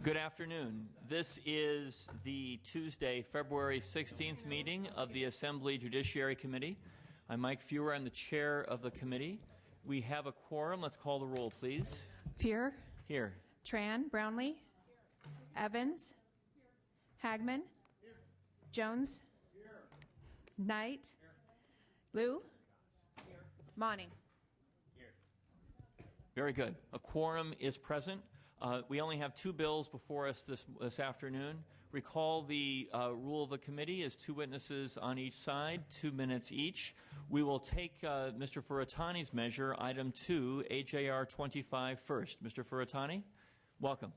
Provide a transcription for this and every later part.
Good afternoon. This is the Tuesday, February 16th meeting of the Assembly Judiciary Committee. I'm Mike Feuer. I'm the chair of the committee. We have a quorum. Let's call the roll, please. Feuer. Here. Tran. Brownlee. Evans. Hagman. Jones. Knight. Liu. Monning. Very good. A quorum is present. We only have two bills before us this afternoon. Recall the rule of the committee is two witnesses on each side, 2 minutes each. We will take Mr. Furutani's measure, item 2, AJR 25 first. Mr. Furutani, welcome.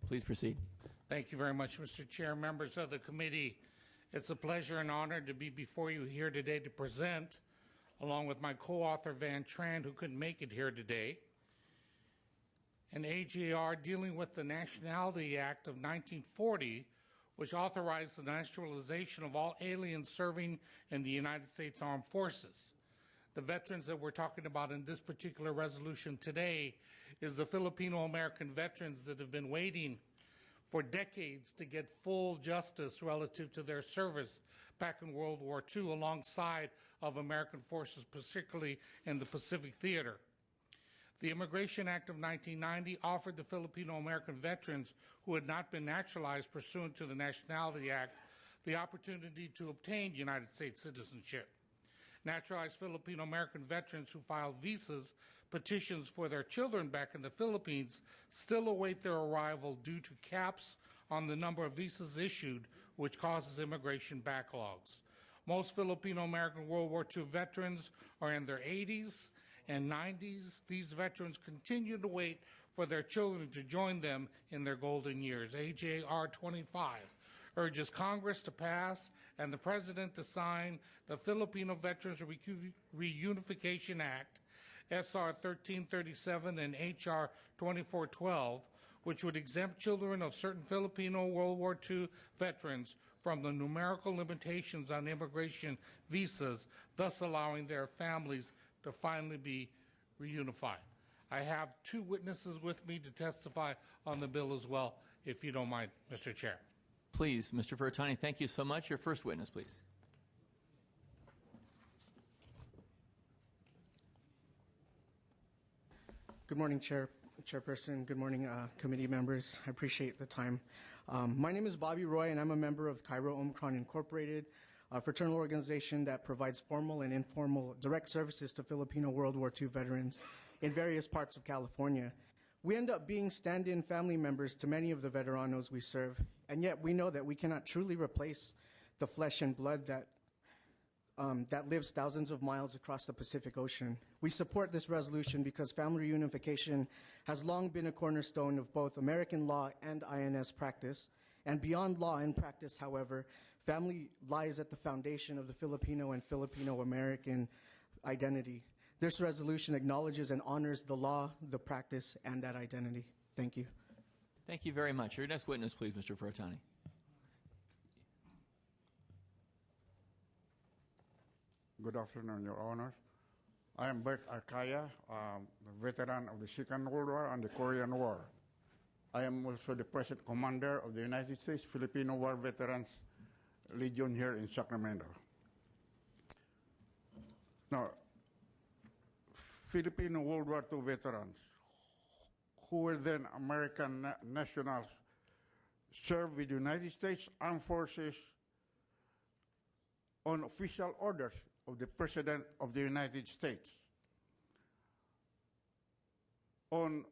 Please proceed. Thank you very much, Mr. Chair. Members of the committee, it's a pleasure and honor to be before you here today to present, along with my co-author Van Tran, who couldn't make it here today, an AJR dealing with the Nationality Act of 1940, which authorized the naturalization of all aliens serving in the United States Armed Forces. The veterans that we're talking about in this particular resolution today is the Filipino-American veterans that have been waiting for decades to get full justice relative to their service back in World War II alongside of American forces, particularly in the Pacific Theater. The Immigration Act of 1990 offered the Filipino-American veterans who had not been naturalized pursuant to the Nationality Act the opportunity to obtain United States citizenship. Naturalized Filipino-American veterans who filed visas, petitions for their children back in the Philippines still await their arrival due to caps on the number of visas issued, which causes immigration backlogs. Most Filipino-American World War II veterans are in their 80s and 90s. These veterans continue to wait for their children to join them in their golden years. AJR 25 urges Congress to pass and the President to sign the Filipino Veterans Reunification Act, SR 1337 and HR 2412, which would exempt children of certain Filipino World War II veterans from the numerical limitations on immigration visas, thus allowing their families to finally be reunified. I have two witnesses with me to testify on the bill as well, if you don't mind, Mr. Chair. Please, Mr. Furutani, thank you so much. Your first witness, please. Good morning, Chairperson. Good morning, committee members. I appreciate the time. My name is Bobby Roy, and I'm a member of Cairo Omicron Incorporated, a fraternal organization that provides formal and informal direct services to Filipino World War II veterans in various parts of California. We end up being stand-in family members to many of the veteranos we serve, and yet we know that we cannot truly replace the flesh and blood that lives thousands of miles across the Pacific Ocean. We support this resolution because family reunification has long been a cornerstone of both American law and INS practice. And beyond law and practice, however, family lies at the foundation of the Filipino and Filipino-American identity. This resolution acknowledges and honors the law, the practice, and that identity. Thank you. Thank you very much. Your next witness, please, Mr. Furutani. Good afternoon, Your Honor. I am Bert Arcaya, a veteran of the Second World War and the Korean War. I am also the present commander of the United States Filipino War Veterans Legion here in Sacramento. Now, Filipino World War II veterans who were then American nationals served with the United States Armed Forces on official orders of the President of the United States. On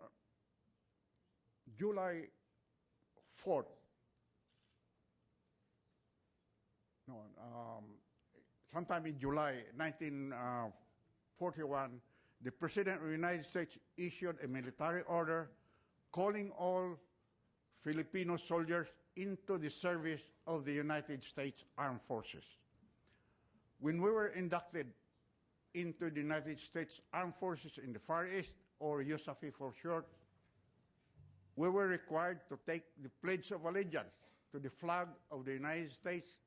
July 4th, sometime in July 1941, the President of the United States issued a military order calling all Filipino soldiers into the service of the United States Armed Forces. When we were inducted into the United States Armed Forces in the Far East, or USAFE for short, we were required to take the Pledge of Allegiance to the flag of the United States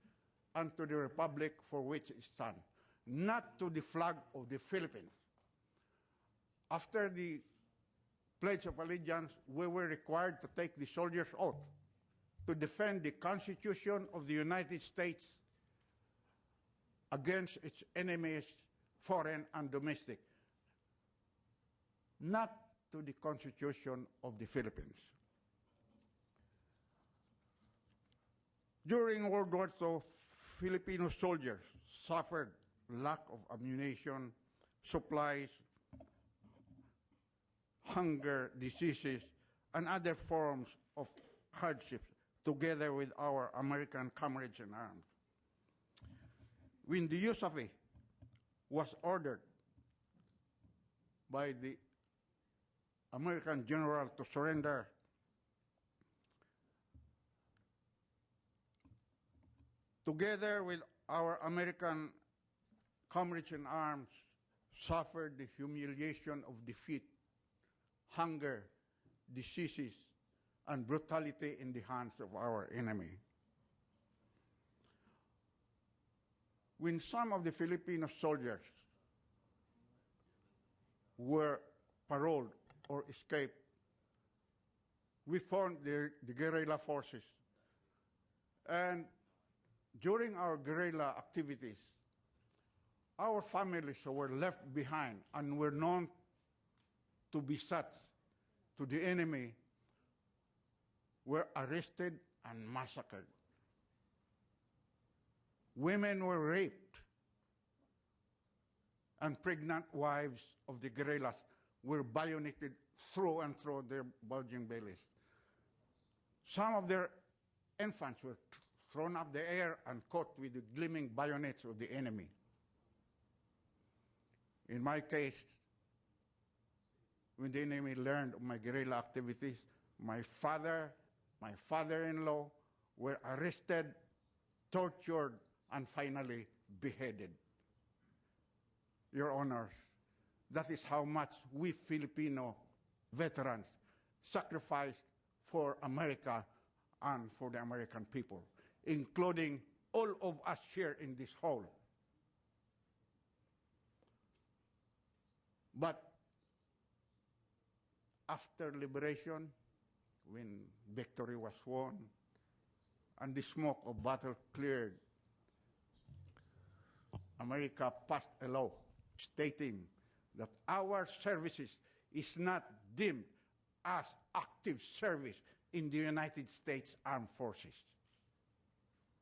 and to the republic for which it stands, not to the flag of the Philippines. After the Pledge of Allegiance, we were required to take the soldier's oath to defend the Constitution of the United States against its enemies, foreign and domestic, not to the Constitution of the Philippines. During World War II, Filipino soldiers suffered lack of ammunition, supplies, hunger, diseases, and other forms of hardships, together with our American comrades in arms. When the USAFE was ordered by the American general to surrender, together with our American comrades in arms, suffered the humiliation of defeat, hunger, diseases, and brutality in the hands of our enemy. When some of the Filipino soldiers were paroled or escaped, we formed the guerrilla forces. And during our guerrilla activities, our families who were left behind and were known to be such to the enemy were arrested and massacred. Women were raped, and pregnant wives of the guerrillas were bayoneted through and through their bulging bellies. Some of their infants were thrown up the air and caught with the gleaming bayonets of the enemy. In my case, when the enemy learned of my guerrilla activities, my father, my father-in-law were arrested, tortured, and finally beheaded. Your Honors, that is how much we Filipino veterans sacrificed for America and for the American people, including all of us here in this hall. But after liberation, when victory was won and the smoke of battle cleared, America passed a law stating that our services is not deemed as active service in the United States Armed Forces.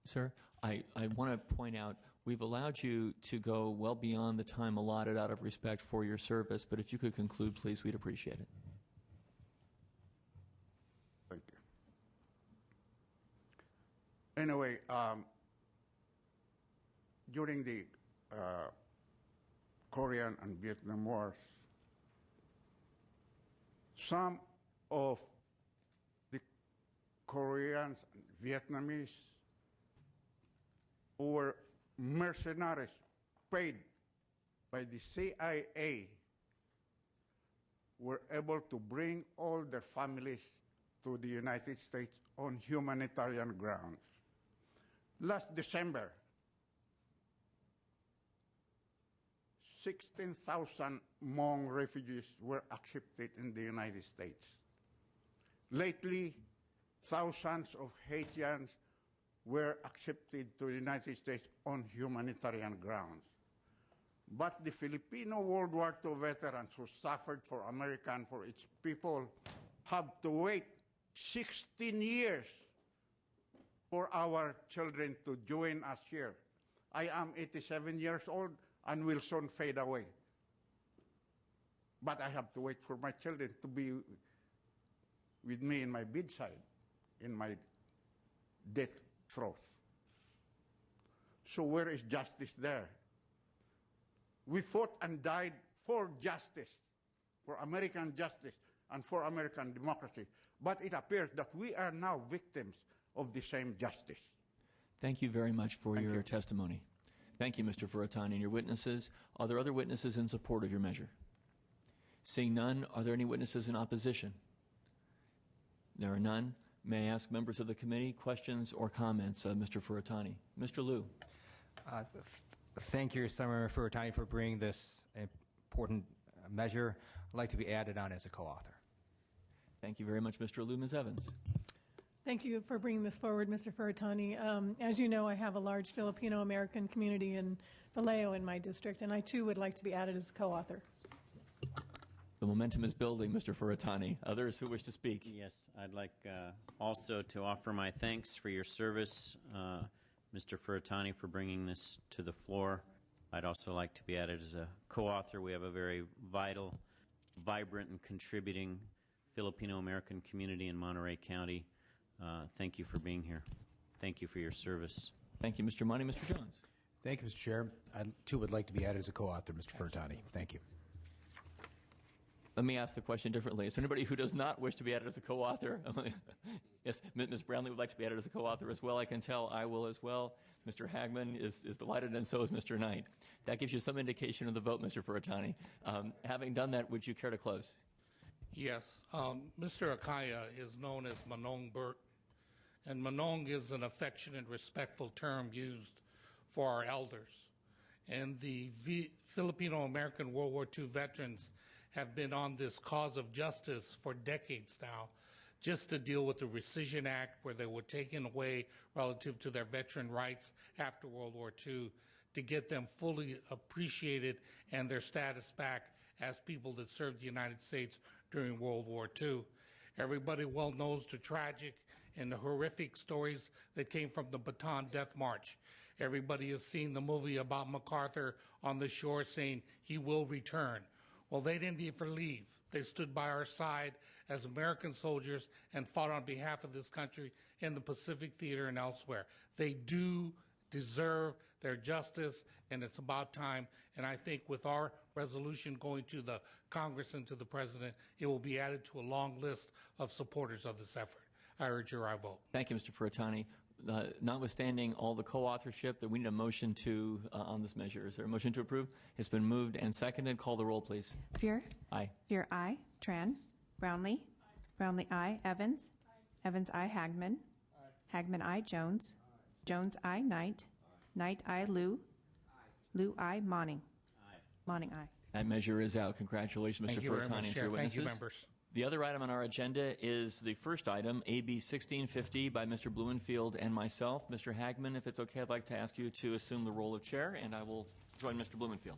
Sir, I want to point out, we've allowed you to go well beyond the time allotted out of respect for your service, but if you could conclude, please, we'd appreciate it. Thank you. Anyway, during the Korean and Vietnam Wars, some of the Koreans and Vietnamese who were mercenaries paid by the CIA were able to bring all their families to the United States on humanitarian grounds. Last December, 16,000 Hmong refugees were accepted in the United States. Lately, thousands of Haitians were accepted to the United States on humanitarian grounds. But the Filipino World War II veterans who suffered for America and for its people have to wait 16 years for our children to join us here. I am 87 years old and will soon fade away. But I have to wait for my children to be with me in my bedside, in my death throes. So where is justice there? We fought and died for justice, for American justice and for American democracy. But it appears that we are now victims of the same justice. Thank you very much for your testimony. Thank you, Mr. Furutani. And your witnesses, are there other witnesses in support of your measure? Seeing none, are there any witnesses in opposition? There are none. May I ask members of the committee questions or comments of Mr. Furutani? Mr. Liu. Thank you, Senator Furutani, for bringing this important measure. I'd like to be added on as a co-author. Thank you very much, Mr. Liu. Ms. Evans. Thank you for bringing this forward, Mr. Furutani. As you know, I have a large Filipino-American community in Vallejo in my district, and I too would like to be added as a co-author. The momentum is building, Mr. Furutani. Others who wish to speak? Yes, I'd like also to offer my thanks for your service, Mr. Furutani, for bringing this to the floor. I'd also like to be added as a co-author. We have a very vital, vibrant, and contributing Filipino-American community in Monterey County. Thank you for being here. Thank you for your service. Thank you, Mr. Money. Mr. Jones. Thank you, Mr. Chair. I, too, would like to be added as a co-author, Mr. Furutani. Thank you. Let me ask the question differently. Is there anybody who does not wish to be added as a co-author? Yes, Ms. Brownlee would like to be added as a co-author as well. I can tell I will as well. Mr. Hagman is delighted, and so is Mr. Knight. That gives you some indication of the vote, Mr. Furutani. Having done that, would you care to close? Yes. Mr. Akaya is known as Manong Bert, and Manong is an affectionate, respectful term used for our elders. And the Filipino-American World War II veterans have been on this cause of justice for decades now, just to deal with the Rescission Act, where they were taken away relative to their veteran rights after World War II, to get them fully appreciated and their status back as people that served the United States during World War II. Everybody well knows the tragic and the horrific stories that came from the Bataan Death March. Everybody has seen the movie about MacArthur on the shore saying he will return. Well, they didn't even leave. They stood by our side as American soldiers and fought on behalf of this country in the Pacific Theater and elsewhere. They do deserve their justice, and it's about time. And I think with our resolution going to the Congress and to the President, it will be added to a long list of supporters of this effort. I urge your vote. Thank you, Mr. Furutani. Notwithstanding all the co-authorship, that we need a motion to on this measure. Is there a motion to approve? It's been moved and seconded. Call the roll, please. Fear? Aye. Fear, aye. Tran? Brownlee? Brownlee, aye. Evans? Evans, aye. Hagman? Hagman, aye. Jones? Jones, aye. Knight? Knight, aye. Liu? Liu, aye. Monning? Monning, aye. That measure is out. Congratulations, Mr. Furutani, and to your witnesses. Thank you, members. The other item on our agenda is the first item, AB 1650, by Mr. Blumenfield and myself. Mr. Hagman, if it's okay, I'd like to ask you to assume the role of chair, and I will join Mr. Blumenfield.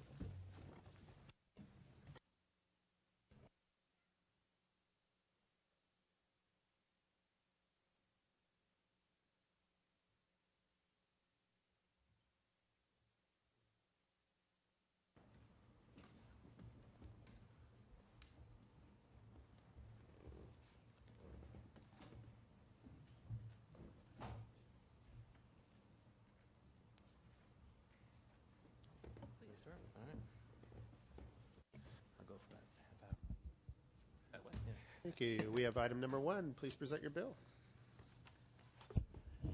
Thank you. We have item number 1. Please present your bill.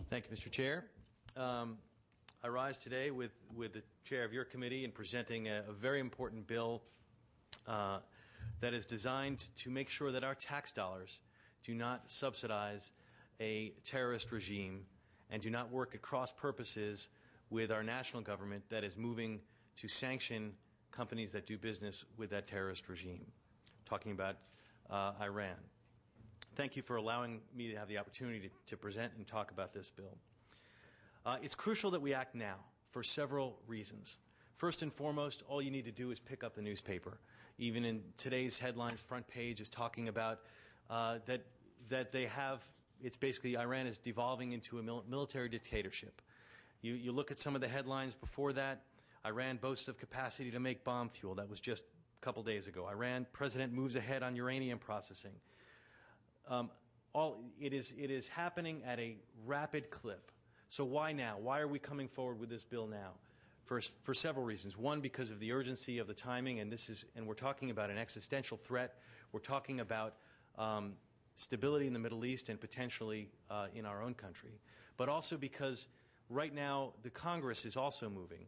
Thank you, Mr. Chair. I rise today with the chair of your committee in presenting a very important bill that is designed to make sure that our tax dollars do not subsidize a terrorist regime and do not work at cross purposes with our national government that is moving to sanction companies that do business with that terrorist regime. Talking about Iran. Thank you for allowing me to have the opportunity to present and talk about this bill. It's crucial that we act now for several reasons. First and foremost, all you need to do is pick up the newspaper. Even in today's headlines, front page is talking about that they have, it's basically Iran is devolving into a military dictatorship. You look at some of the headlines before that. Iran boasts of capacity to make bomb fuel. That was just a couple days ago. Iran president moves ahead on uranium processing. It is happening at a rapid clip. So why now? Why are we coming forward with this bill now? For several reasons. One, because of the urgency of the timing, and we're talking about an existential threat. We're talking about stability in the Middle East and potentially in our own country. But also because right now the Congress is also moving.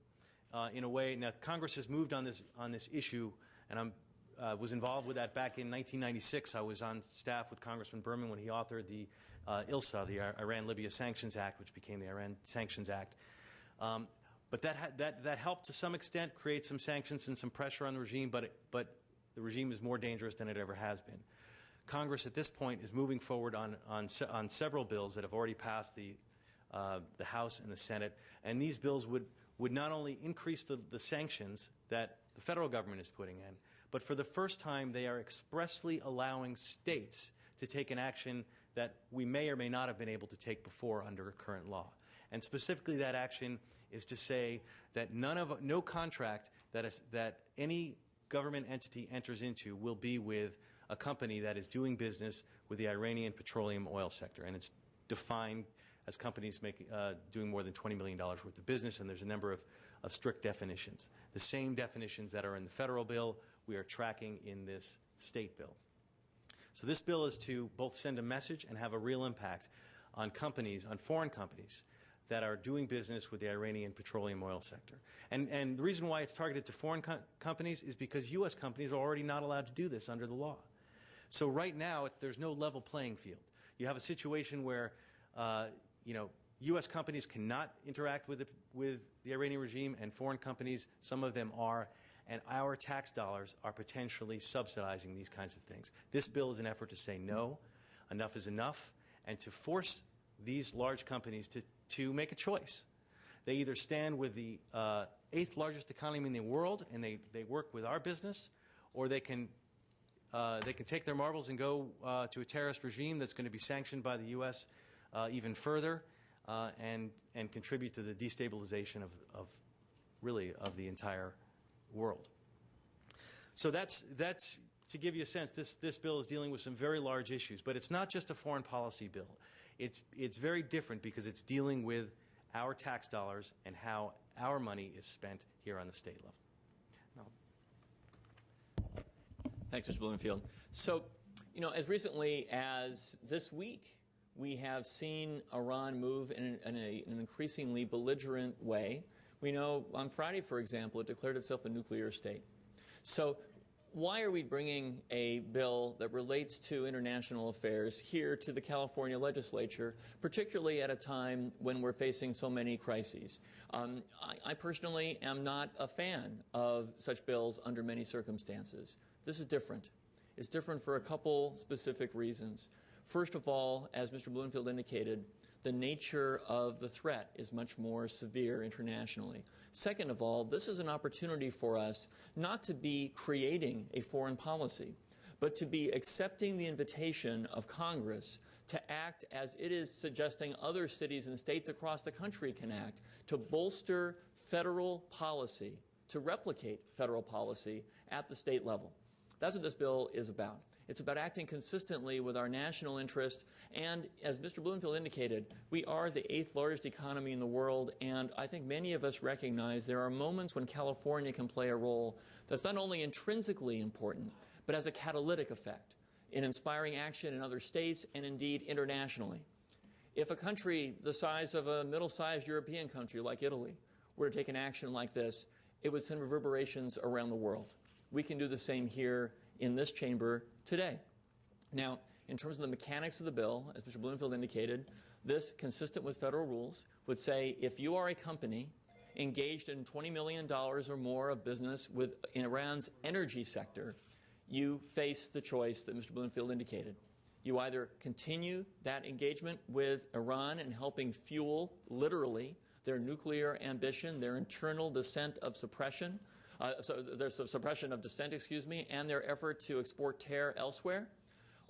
in a way. Now, Congress has moved on this issue, and I was involved with that back in 1996. I was on staff with Congressman Berman when he authored the ILSA, the Iran-Libya Sanctions Act, which became the Iran Sanctions Act. But that helped to some extent create some sanctions and some pressure on the regime, but the regime is more dangerous than it ever has been. Congress at this point is moving forward on several bills that have already passed the House and the Senate, and these bills would not only increase the sanctions that the federal government is putting in, but for the first time they are expressly allowing states to take an action that we may or may not have been able to take before under current law. And specifically that action is to say that no contract that any government entity enters into will be with a company that is doing business with the Iranian petroleum oil sector. And it's defined as companies doing more than $20 million worth of business, and there's a number of strict definitions. The same definitions that are in the federal bill, we are tracking in this state bill. So this bill is to both send a message and have a real impact on companies, on foreign companies, that are doing business with the Iranian petroleum oil sector. And the reason why it's targeted to foreign companies is because U.S. companies are already not allowed to do this under the law. So right now, there's no level playing field. You have a situation where U.S. companies cannot interact with the Iranian regime, and foreign companies, some of them are, and our tax dollars are potentially subsidizing these kinds of things. This bill is an effort to say no, enough is enough, and to force these large companies to make a choice. They either stand with the 8th largest economy in the world and they work with our business, or they can take their marbles and go to a terrorist regime that's going to be sanctioned by the U.S. Even further and contribute to the destabilization of the entire world. So that's to give you a sense. This bill is dealing with some very large issues, but it's not just a foreign policy bill. It's very different because it's dealing with our tax dollars and how our money is spent here on the state level. Thanks, Mr. Bloomfield. So, as recently as this week, we have seen Iran move in an increasingly belligerent way. We know on Friday, for example, it declared itself a nuclear state. So why are we bringing a bill that relates to international affairs here to the California legislature, particularly at a time when we're facing so many crises? I personally am not a fan of such bills under many circumstances. This is different. It's different for a couple specific reasons. First of all, as Mr. Bloomfield indicated, the nature of the threat is much more severe internationally. Second of all, this is an opportunity for us not to be creating a foreign policy, but to be accepting the invitation of Congress to act as it is suggesting other cities and states across the country can act, to bolster federal policy, to replicate federal policy at the state level. That's what this bill is about. It's about acting consistently with our national interest, and as Mr. Bloomfield indicated, we are the 8th largest economy in the world, and I think many of us recognize there are moments when California can play a role that's not only intrinsically important, but has a catalytic effect in inspiring action in other states and indeed internationally. If a country the size of a middle-sized European country like Italy were to take an action like this, it would send reverberations around the world. We can do the same here in this chamber today. Now, in terms of the mechanics of the bill, as Mr. Bloomfield indicated, this, consistent with federal rules, would say if you are a company engaged in $20 million or more of business in Iran's energy sector, you face the choice that Mr. Bloomfield indicated. You either continue that engagement with Iran in helping fuel, literally, their nuclear ambition, their internal descent of suppression, there's a suppression of dissent, and their effort to export terror elsewhere,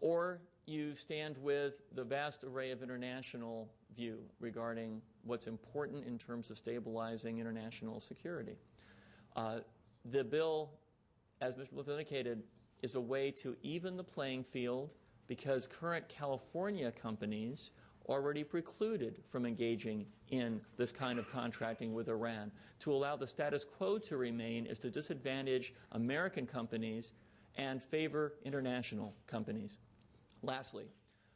or you stand with the vast array of international view regarding what's important in terms of stabilizing international security. The bill, as Mr. Bloomfield indicated, is a way to even the playing field because current California companies already precluded from engaging in this kind of contracting with Iran. To allow the status quo to remain is to disadvantage American companies and favor international companies. Lastly,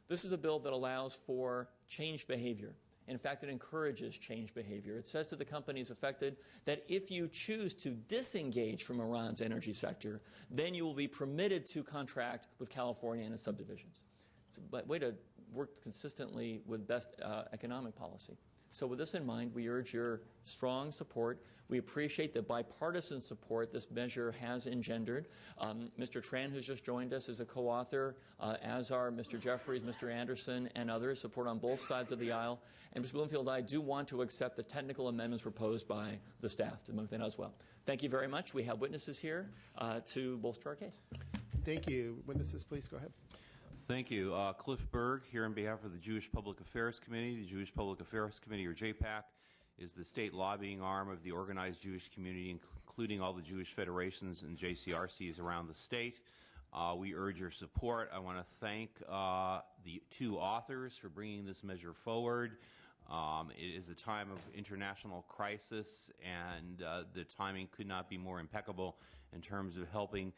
this is a bill that allows for changed behavior. In fact, it encourages change behavior. It says to the companies affected that if you choose to disengage from Iran's energy sector, then you will be permitted to contract with California and its subdivisions. It's a way to work consistently with best economic policy. So with this in mind, we urge your strong support. We appreciate the bipartisan support this measure has engendered. Mr. Tran, who's just joined us, is a co-author, as are Mr. Jeffries, Mr. Anderson, and others. Support on both sides of the aisle. And Mr. Bloomfield, I do want to accept the technical amendments proposed by the staff to move that as well. Thank you very much. We have witnesses here to bolster our case. Thank you. Witnesses, please go ahead. Thank you. Cliff Berg, here on behalf of the Jewish Public Affairs Committee. The Jewish Public Affairs Committee, or JPAC, is the state lobbying arm of the organized Jewish community, including all the Jewish federations and JCRCs around the state. We urge your support. I want to thank the two authors for bringing this measure forward. It is a time of international crisis, and the timing could not be more impeccable in terms of helping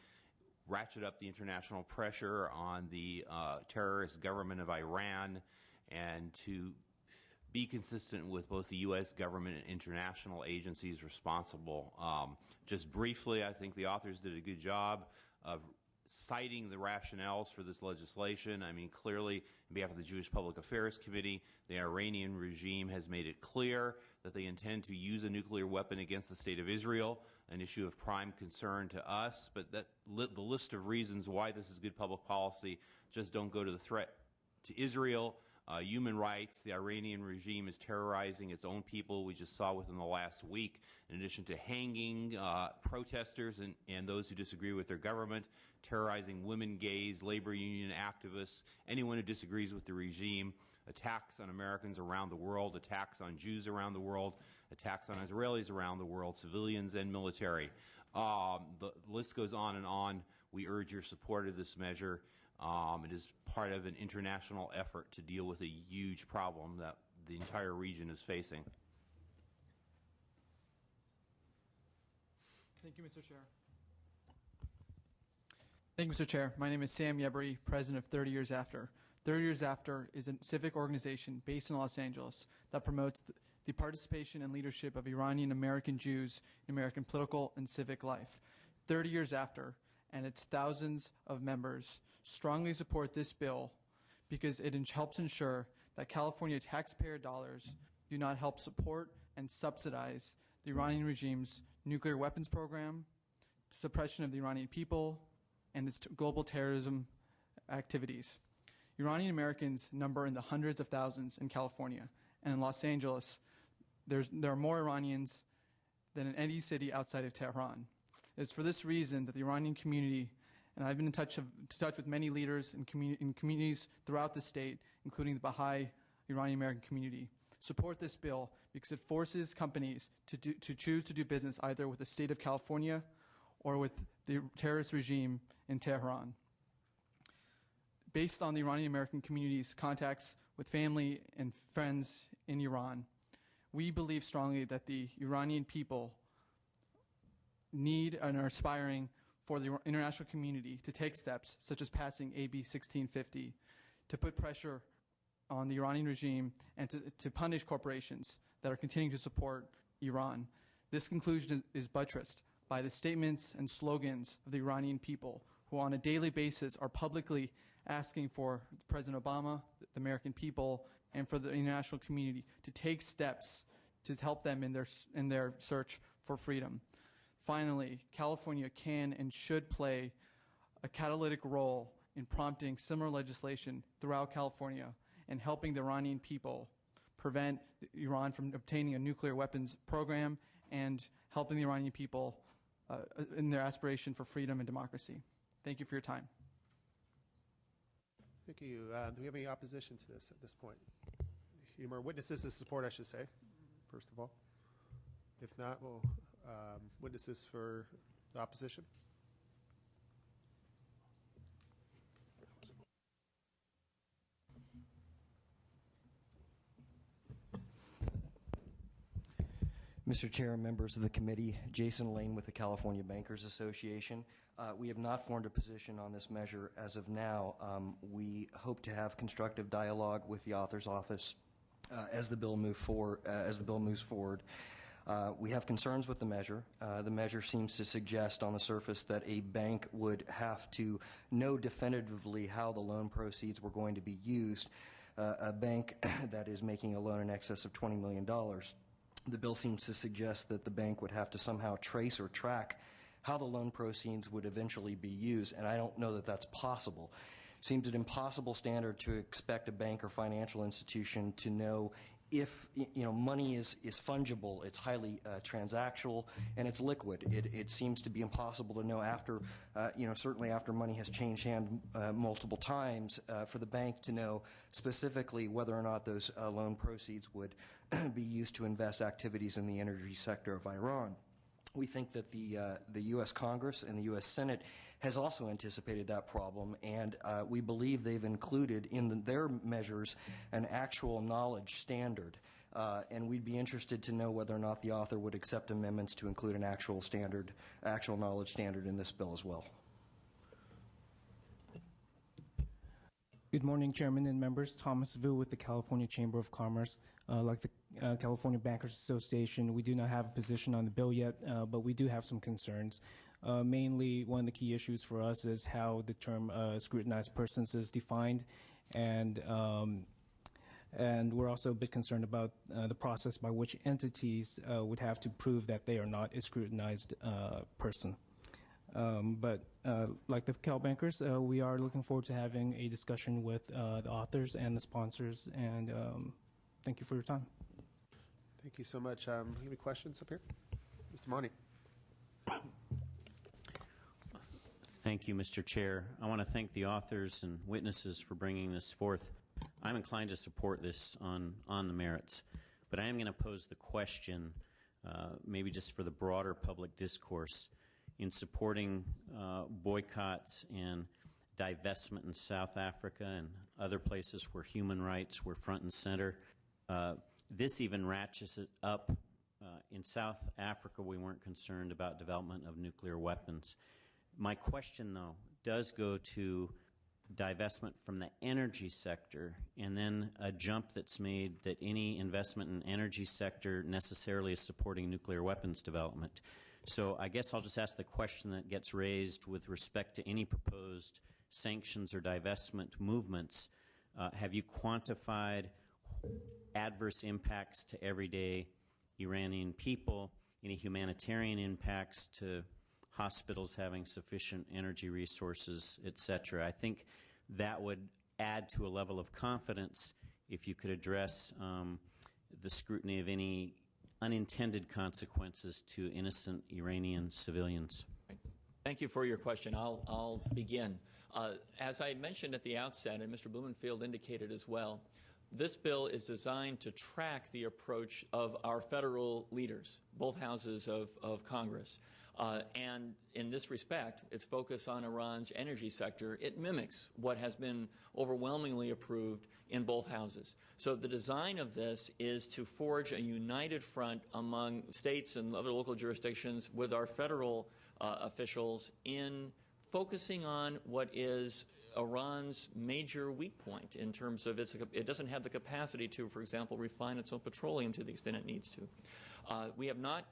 ratchet up the international pressure on the terrorist government of Iran and to be consistent with both the U.S. government and international agencies responsible. Just briefly, I think the authors did a good job of citing the rationales for this legislation. I mean, clearly, on behalf of the Jewish Public Affairs Committee, the Iranian regime has made it clear that they intend to use a nuclear weapon against the state of Israel, an issue of prime concern to us, but the list of reasons why this is good public policy just don't go to the threat to Israel. Human rights, the Iranian regime is terrorizing its own people. We just saw within the last week, in addition to hanging protesters and those who disagree with their government, terrorizing women, gays, labor union activists, anyone who disagrees with the regime, attacks on Americans around the world, attacks on Jews around the world, attacks on Israelis around the world, civilians and military. The list goes on and on. We urge your support of this measure. It is part of an international effort to deal with a huge problem that the entire region is facing. Thank you, Mr. Chair. Thank you, Mr. Chair. My name is Sam Yebri, president of 30 Years After. 30 Years After is a civic organization based in Los Angeles that promotes the participation and leadership of Iranian American Jews in American political and civic life. 30 Years After and its thousands of members strongly support this bill because it helps ensure that California taxpayer dollars do not help support and subsidize the Iranian regime's nuclear weapons program, suppression of the Iranian people, and its global terrorism activities. Iranian Americans number in the hundreds of thousands in California, and in Los Angeles, there are more Iranians than in any city outside of Tehran. It's for this reason that the Iranian community, and I've been in touch with many leaders in communities throughout the state, including the Baha'i Iranian American community, support this bill because it forces companies to choose to do business either with the state of California or with the terrorist regime in Tehran. Based on the Iranian American community's contacts with family and friends in Iran, we believe strongly that the Iranian people need and are aspiring for the international community to take steps such as passing AB 1650 to put pressure on the Iranian regime and to punish corporations that are continuing to support Iran. This conclusion is buttressed by the statements and slogans of the Iranian people, who on a daily basis are publicly asking for President Obama, the American people, and for the international community to take steps to help them in their search for freedom. Finally, California can and should play a catalytic role in prompting similar legislation throughout California and helping the Iranian people prevent Iran from obtaining a nuclear weapons program and helping the Iranian people in their aspiration for freedom and democracy. Thank you for your time. Thank you. Do we have any opposition to this at this point? Any more witnesses to support, I should say, first of all? If not, we'll witnesses for the opposition. Mr. Chair and members of the committee, Jason Lane with the California Bankers Association. We have not formed a position on this measure as of now. We hope to have constructive dialogue with the author's office as the bill moves forward. We have concerns with the measure. The measure seems to suggest on the surface that a bank would have to know definitively how the loan proceeds were going to be used. A bank that is making a loan in excess of $20 million. The bill seems to suggest that the bank would have to somehow trace or track how the loan proceeds would eventually be used, and I don't know that that's possible. It seems an impossible standard to expect a bank or financial institution to know if money is fungible, it's highly transactional, and it's liquid. It seems to be impossible to know after, certainly after money has changed hands multiple times, for the bank to know specifically whether or not those loan proceeds would be used to invest activities in the energy sector of Iran. We think that the U.S. Congress and the U.S. Senate has also anticipated that problem, and we believe they've included in their measures an actual knowledge standard. And we'd be interested to know whether or not the author would accept amendments to include an actual knowledge standard in this bill as well. Good morning, Chairman and members. Thomas Vu with the California Chamber of Commerce. Like the California Bankers Association, we do not have a position on the bill yet, but we do have some concerns. Mainly, one of the key issues for us is how the term scrutinized persons is defined, and we're also a bit concerned about the process by which entities would have to prove that they are not a scrutinized person. But like the Cal Bankers, we are looking forward to having a discussion with the authors and the sponsors, and thank you for your time. Thank you so much. Any questions up here? Mr. Monty. Thank you, Mr. Chair. I want to thank the authors and witnesses for bringing this forth. I'm inclined to support this on the merits, but I am going to pose the question, maybe just for the broader public discourse, in supporting boycotts and divestment in South Africa and other places where human rights were front and center. This even ratchets it up. In South Africa, we weren't concerned about development of nuclear weapons. My question, though, does go to divestment from the energy sector, and then a jump that's made that any investment in energy sector necessarily is supporting nuclear weapons development. So I guess I'll just ask the question that gets raised with respect to any proposed sanctions or divestment movements. Have you quantified adverse impacts to everyday Iranian people, any humanitarian impacts to hospitals having sufficient energy resources, et cetera? I think that would add to a level of confidence if you could address the scrutiny of any unintended consequences to innocent Iranian civilians. Thank you for your question. I'll begin. As I mentioned at the outset, and Mr. Blumenfield indicated as well, this bill is designed to track the approach of our federal leaders, both houses of Congress. And in this respect, its focus on Iran's energy sector, it mimics what has been overwhelmingly approved in both houses. So the design of this is to forge a united front among states and other local jurisdictions with our federal officials in focusing on what is Iran's major weak point in terms of it doesn't have the capacity to, for example, refine its own petroleum to the extent it needs to. We have not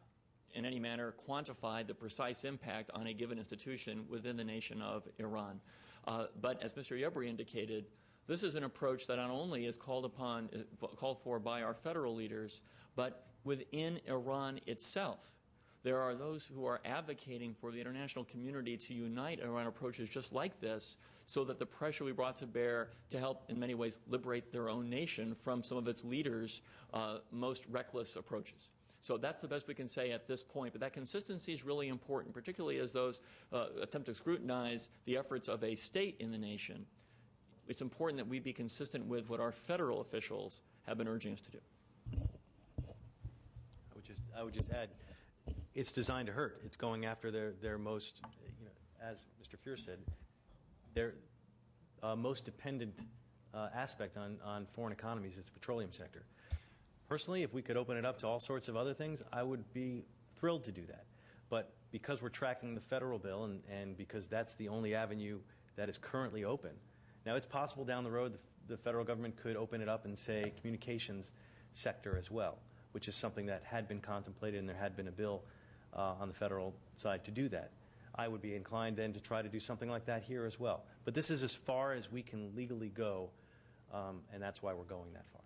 in any manner quantified the precise impact on a given institution within the nation of Iran. But as Mr. Yebri indicated, this is an approach that not only is called for by our federal leaders, but within Iran itself. There are those who are advocating for the international community to unite around approaches just like this so that the pressure we brought to bear to help, in many ways, liberate their own nation from some of its leaders' most reckless approaches. So that's the best we can say at this point. But that consistency is really important, particularly as those attempt to scrutinize the efforts of a state in the nation. It's important that we be consistent with what our federal officials have been urging us to do. I would just add, it's designed to hurt. It's going after their most, as Mr. Fear said, their most dependent aspect on foreign economies is the petroleum sector. Personally, if we could open it up to all sorts of other things, I would be thrilled to do that. But because we're tracking the federal bill and because that's the only avenue that is currently open, now it's possible down the road the federal government could open it up and say communications sector as well, which is something that had been contemplated, and there had been a bill on the federal side to do that. I would be inclined then to try to do something like that here as well. But this is as far as we can legally go, and that's why we're going that far.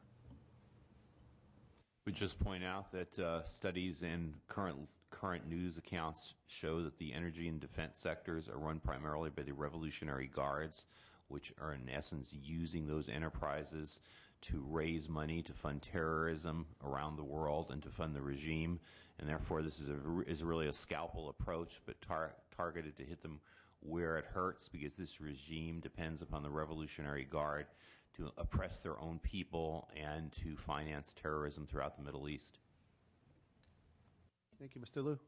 Would just point out that studies and current news accounts show that the energy and defense sectors are run primarily by the Revolutionary Guards, which are in essence using those enterprises to raise money to fund terrorism around the world and to fund the regime, and therefore this is really a scalpel approach, but targeted to hit them where it hurts, because this regime depends upon the Revolutionary Guard to oppress their own people and to finance terrorism throughout the Middle East. Thank you, Mr. Liu.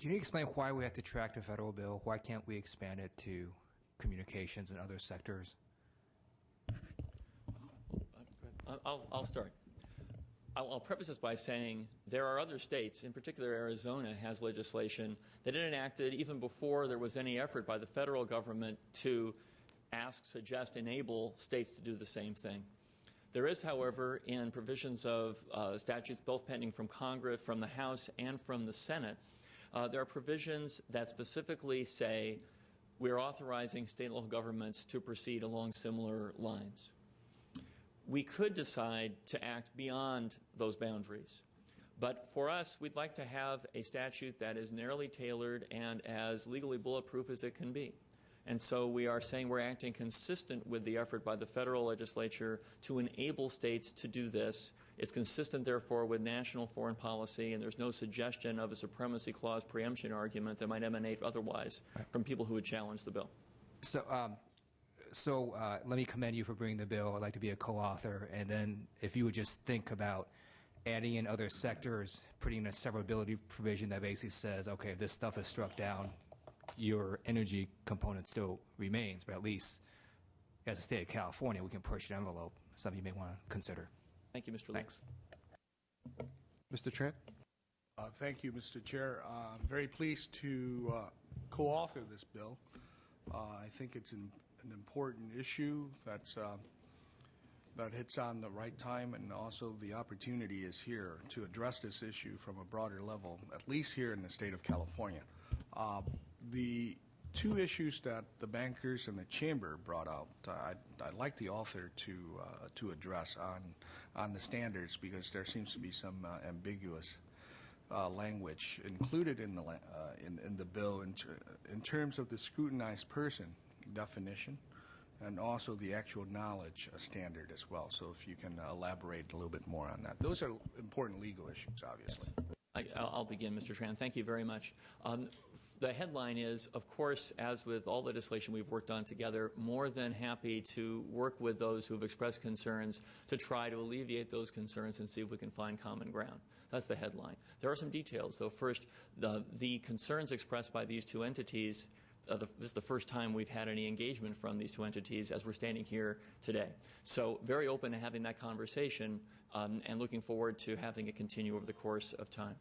Can you explain why we have to track the federal bill? Why can't we expand it to communications and other sectors? I'll start. I'll preface this by saying there are other states, in particular Arizona has legislation that it enacted even before there was any effort by the federal government to ask, suggest, enable states to do the same thing. There is, however, in provisions of statutes both pending from Congress, from the House, and from the Senate, there are provisions that specifically say we're authorizing state and local governments to proceed along similar lines. We could decide to act beyond those boundaries. But for us, we'd like to have a statute that is narrowly tailored and as legally bulletproof as it can be. And so we are saying we're acting consistent with the effort by the federal legislature to enable states to do this. It's consistent, therefore, with national foreign policy, and there's no suggestion of a supremacy clause preemption argument that might emanate otherwise from people who would challenge the bill. So let me commend you for bringing the bill. I'd like to be a co-author. And then if you would just think about adding in other sectors, putting in a severability provision that basically says, okay, if this stuff is struck down, your energy component still remains, but at least as a state of California, we can push the envelope, something you may want to consider. Thank you, Mr. Liu. Thanks. Mr. Tran? Thank you, Mr. Chair. I'm very pleased to co-author this bill. I think it's an important issue that hits on the right time, and also the opportunity is here to address this issue from a broader level, at least here in the state of California. The two issues that the bankers and the chamber brought out, I'd like the author to address on the standards, because there seems to be some ambiguous language included in the bill in terms of the scrutinized person definition, and also the actual knowledge standard as well. So if you can elaborate a little bit more on that. Those are important legal issues, obviously. Yes. I'll begin, Mr. Tran. Thank you very much. The headline is, of course, as with all legislation we've worked on together, more than happy to work with those who have expressed concerns to try to alleviate those concerns and see if we can find common ground. That's the headline. There are some details, though. First, the concerns expressed by these two entities, this is the first time we've had any engagement from these two entities as we're standing here today. So very open to having that conversation and looking forward to having it continue over the course of time.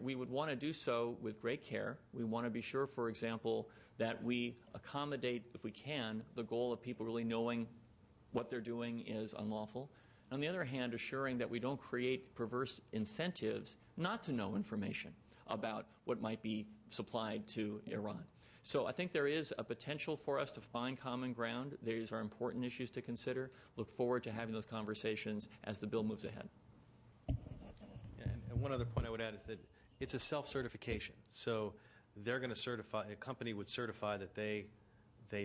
We would want to do so with great care. We want to be sure, for example, that we accommodate, if we can, the goal of people really knowing what they're doing is unlawful. On the other hand, assuring that we don't create perverse incentives not to know information about what might be supplied to Iran. So I think there is a potential for us to find common ground. These are important issues to consider. Look forward to having those conversations as the bill moves ahead. And one other point I would add is that it's a self-certification. So they're going to certify, a company would certify that they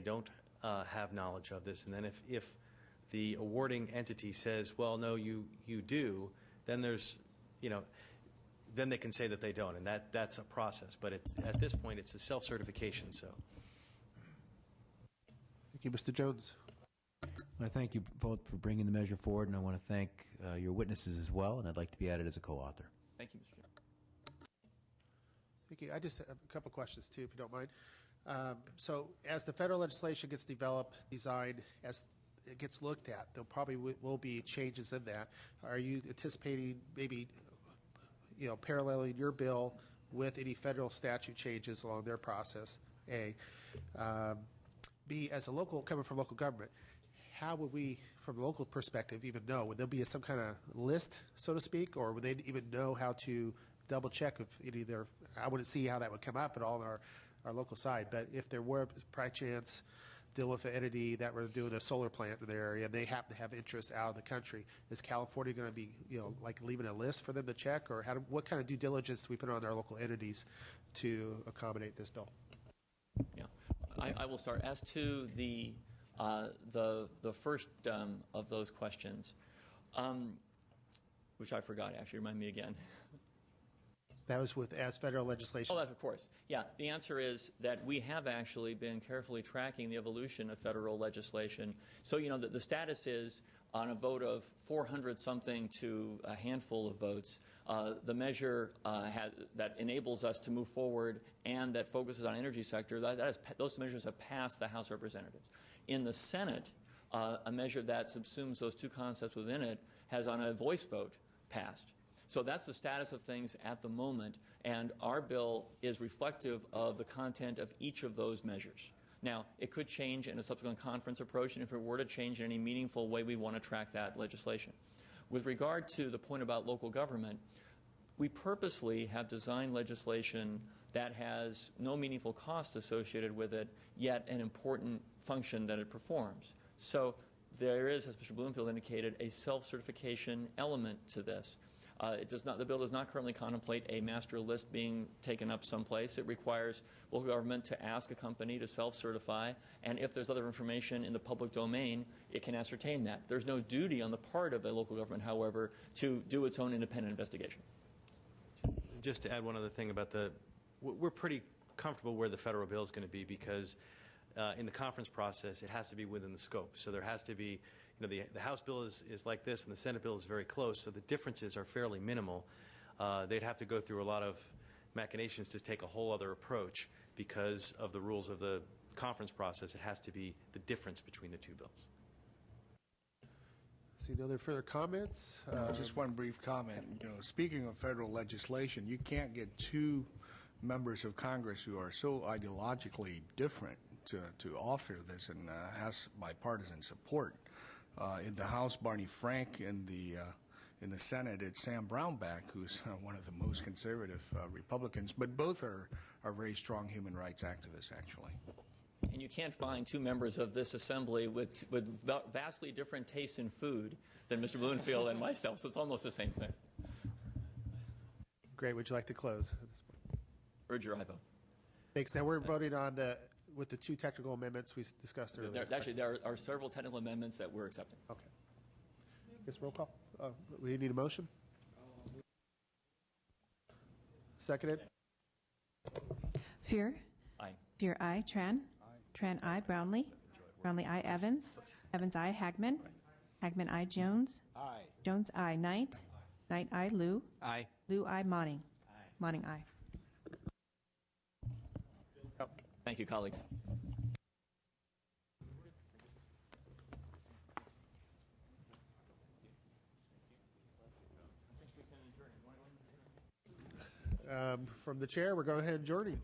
don't have knowledge of this. And then if the awarding entity says, well, no, you do, then there's, then they can say that they don't, and that's a process. But at this point, it's a self-certification. So, thank you, Mr. Jones. I want to thank you both for bringing the measure forward, and I want to thank your witnesses as well, and I'd like to be added as a co-author. Thank you, Mr. Chairman. Thank you. I just have a couple questions, too, if you don't mind. So as the federal legislation gets developed, designed, as it gets looked at, there probably will be changes in that. Are you anticipating maybe paralleling your bill with any federal statute changes along their process, A. B, as a local, coming from local government, how would we, from a local perspective, even know? Would there be some kind of list, so to speak, or would they even know how to double check if any of their? I wouldn't see how that would come up at all on our local side. But if there were, by chance, deal with an entity that were doing a solar plant in their area, and they happen to have interests out of the country, is California going to be, like leaving a list for them to check, or what kind of due diligence do we put on our local entities to accommodate this bill? Yeah, I will start. As to the first of those questions, which I forgot, actually, remind me again. That was as federal legislation. Oh, that's of course. Yeah, the answer is that we have actually been carefully tracking the evolution of federal legislation. So, the status is on a vote of 400-something to a handful of votes, the measure that enables us to move forward and that focuses on energy sector, those measures have passed the House of Representatives. In the Senate, a measure that subsumes those two concepts within it has, on a voice vote, passed. So that's the status of things at the moment, and our bill is reflective of the content of each of those measures. Now, it could change in a subsequent conference approach, and if it were to change in any meaningful way, we want to track that legislation. With regard to the point about local government, we purposely have designed legislation that has no meaningful costs associated with it, yet an important function that it performs. So there is, as Mr. Bloomfield indicated, a self-certification element to this. The bill does not currently contemplate a master list being taken up someplace. It requires local government to ask a company to self-certify, and if there's other information in the public domain, it can ascertain that. There's no duty on the part of a local government, however, to do its own independent investigation. Just to add one other thing about we're pretty comfortable where the federal bill is going to be because in the conference process, it has to be within the scope. So there has to be, the House bill is like this and the Senate bill is very close, so the differences are fairly minimal. They'd have to go through a lot of machinations to take a whole other approach because of the rules of the conference process. It has to be the difference between the two bills. See no other further comments? Just one brief comment. Speaking of federal legislation, you can't get two members of Congress who are so ideologically different to author this and has bipartisan support. In the House, Barney Frank. In the Senate, it's Sam Brownback, who's one of the most conservative Republicans. But both are very strong human rights activists, actually. And you can't find two members of this assembly with vastly different tastes in food than Mr. Bloomfield and myself, so it's almost the same thing. Great. Would you like to close at this point? Urge your aye vote. Thanks. Now we're voting on with the two technical amendments we discussed earlier. There are several technical amendments that we're accepting. Okay. Guess roll call. We need a motion. Seconded. Fear. Aye. Fear, aye. Tran. Tran, aye. Brownlee. Brownlee, aye. Evans. Evans, aye. Hagman. Hagman, aye. Jones. Aye. Jones, aye. Knight. Knight, aye. Liu. Aye. Liu, aye. Monning. Monning, aye. Thank you, colleagues. From the chair, we're going ahead and adjourning.